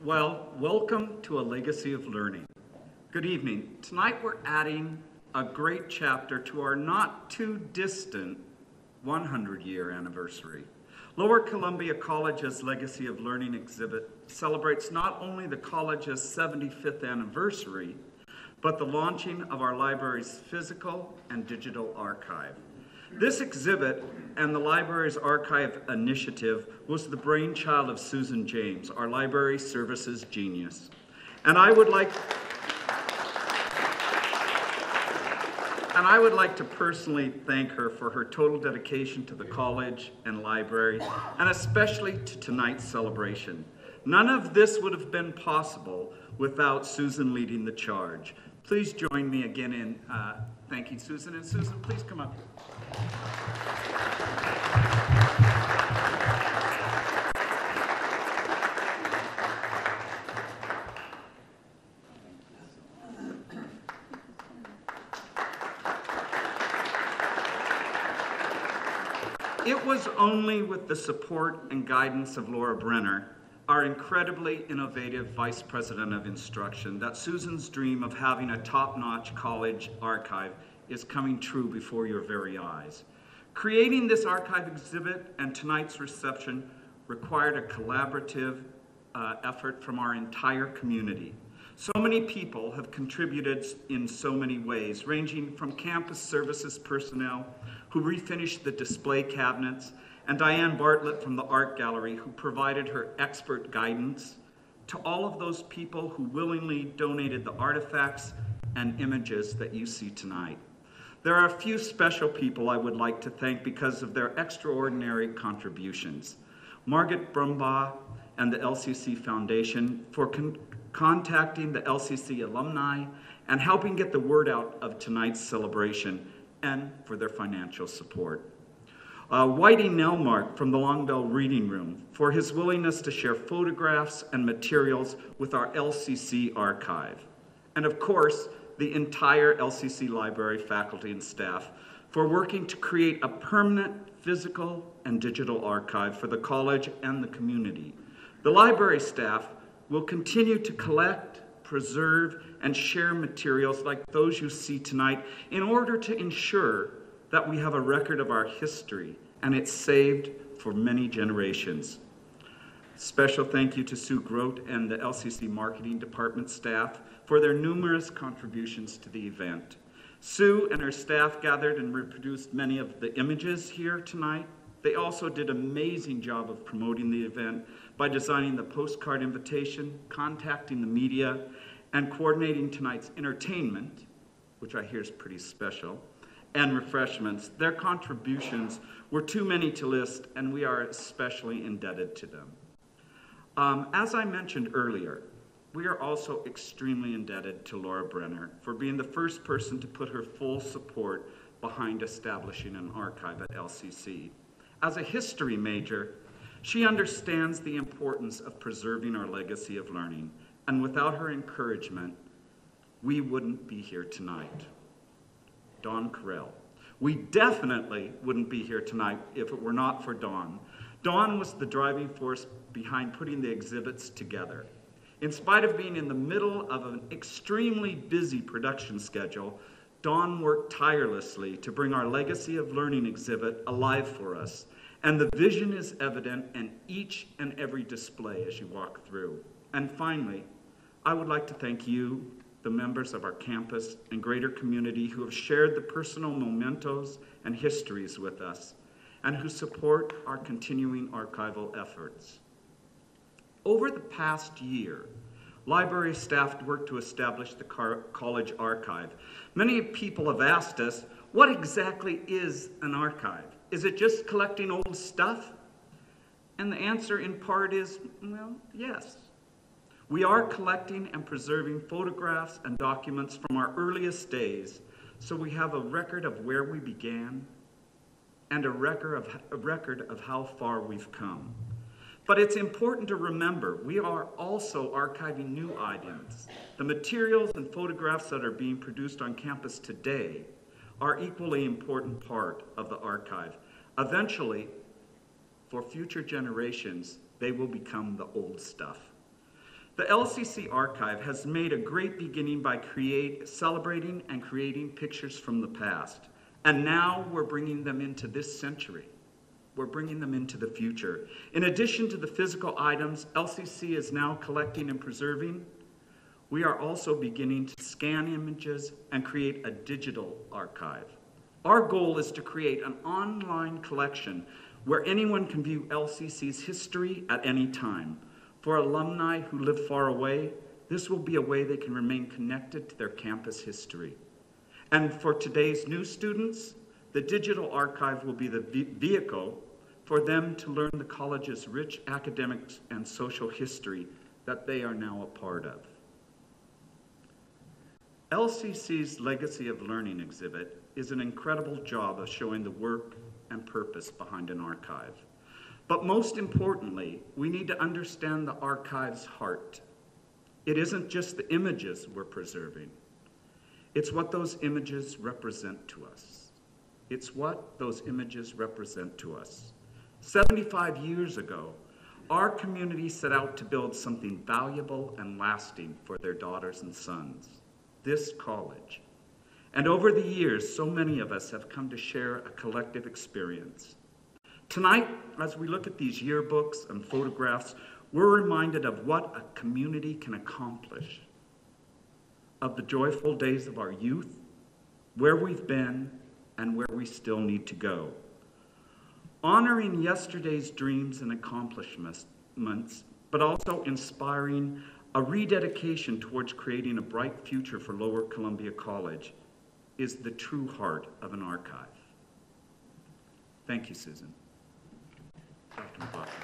Well, welcome to A Legacy of Learning. Good evening. Tonight we're adding a great chapter to our not too distant 100-year anniversary. Lower Columbia College's Legacy of Learning exhibit celebrates not only the college's 75th anniversary, but the launching of our library's physical and digital archive. This exhibit and the library's archive initiative was the brainchild of Susan James, our library services genius. And I would like to personally thank her for her total dedication to the college and library, and especially to tonight's celebration. None of this would have been possible without Susan leading the charge. Please join me again in thanking Susan. And Susan, please come up. It was only with the support and guidance of Laura Brenner, our incredibly innovative Vice President of Instruction, that Susan's dream of having a top-notch college archive is coming true before your very eyes. Creating this archive exhibit and tonight's reception required a collaborative effort from our entire community. So many people have contributed in so many ways, ranging from campus services personnel who refinished the display cabinets, and Diane Bartlett from the Art Gallery who provided her expert guidance, to all of those people who willingly donated the artifacts and images that you see tonight. There are a few special people I would like to thank because of their extraordinary contributions. Margaret Brumbaugh and the LCC Foundation for contacting the LCC alumni and helping get the word out of tonight's celebration, and for their financial support. Whitey Nelmark from the Long Bell Reading Room for his willingness to share photographs and materials with our LCC archive. And of course, the entire LCC library faculty and staff for working to create a permanent physical and digital archive for the college and the community. The library staff will continue to collect, preserve, and share materials like those you see tonight in order to ensure that we have a record of our history and it's saved for many generations. Special thank you to Sue Grote and the LCC Marketing Department staff for their numerous contributions to the event. Sue and her staff gathered and reproduced many of the images here tonight. They also did an amazing job of promoting the event by designing the postcard invitation, contacting the media, and coordinating tonight's entertainment, which I hear is pretty special, and refreshments. Their contributions were too many to list, and we are especially indebted to them. As I mentioned earlier, we are also extremely indebted to Laura Brenner for being the first person to put her full support behind establishing an archive at LCC. As a history major, she understands the importance of preserving our legacy of learning, and without her encouragement, we wouldn't be here tonight. Dawn Carell. We definitely wouldn't be here tonight if it were not for Dawn. Dawn was the driving force behind putting the exhibits together. In spite of being in the middle of an extremely busy production schedule, Dawn worked tirelessly to bring our Legacy of Learning exhibit alive for us, and the vision is evident in each and every display as you walk through. And finally, I would like to thank you, the members of our campus and greater community who have shared the personal mementos and histories with us, and who support our continuing archival efforts. Over the past year, library staff worked to establish the college archive. Many people have asked us, what exactly is an archive? Is it just collecting old stuff? And the answer in part is, well, yes. We are collecting and preserving photographs and documents from our earliest days, so we have a record of where we began and a record of how far we've come. But it's important to remember, we are also archiving new items. The materials and photographs that are being produced on campus today are equally important part of the archive. Eventually, for future generations, they will become the old stuff. The LCC archive has made a great beginning by celebrating and creating pictures from the past. And now we're bringing them into this century. We're bringing them into the future. In addition to the physical items LCC is now collecting and preserving, we are also beginning to scan images and create a digital archive. Our goal is to create an online collection where anyone can view LCC's history at any time. For alumni who live far away, this will be a way they can remain connected to their campus history. And for today's new students, the digital archive will be the vehicle for them to learn the college's rich academic and social history that they are now a part of. LCC's Legacy of Learning exhibit is an incredible job of showing the work and purpose behind an archive. But most importantly, we need to understand the archive's heart. It isn't just the images we're preserving. It's what those images represent to us. It's what those images represent to us. 75 years ago, our community set out to build something valuable and lasting for their daughters and sons, this college. And over the years, so many of us have come to share a collective experience. Tonight, as we look at these yearbooks and photographs, we're reminded of what a community can accomplish, of the joyful days of our youth, where we've been, and where we still need to go. Honoring yesterday's dreams and accomplishments, but also inspiring a rededication towards creating a bright future for Lower Columbia College is the true heart of an archive. Thank you, Susan. Dr. McLaughlin.